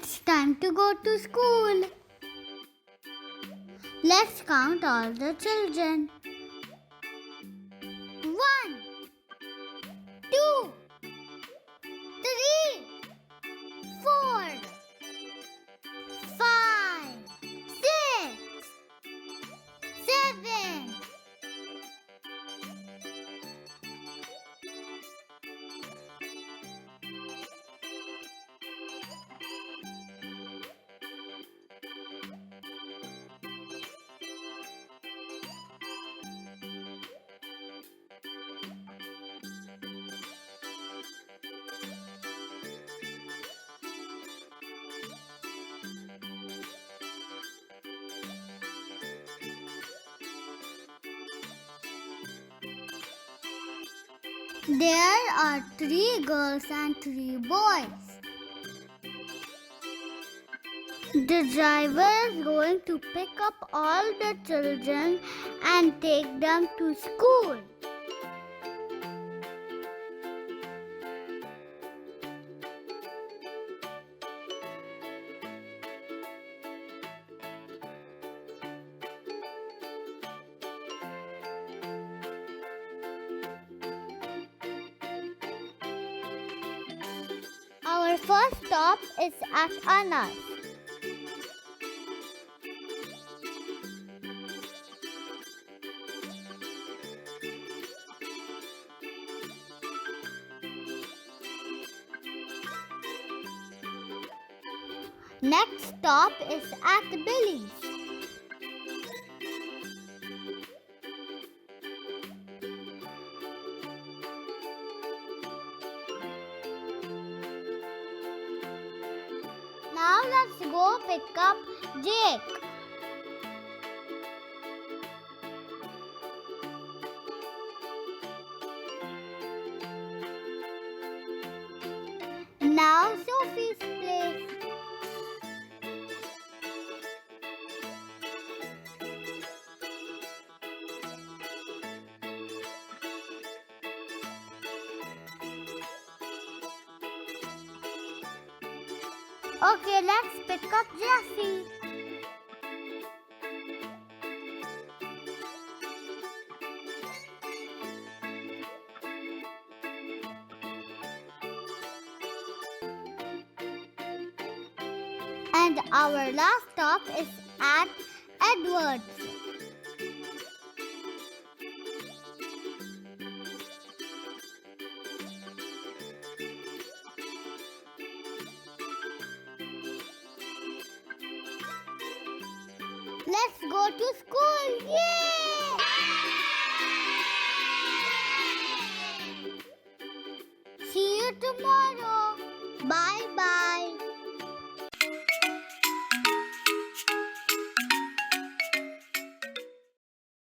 It's time to go to school. Let's count all the children. 1, 2, 3, 4, 5, 6, 7. There are 3 girls and 3 boys. The driver is going to pick up all the children and take them to school. Our first stop is at Anas. Next stop is at Billy's. Now let's go pick up Jake. Now Sophie's place. Okay, let's pick up Jessie. And our last stop is at Edwards. Let's go to school. Yay! See you tomorrow.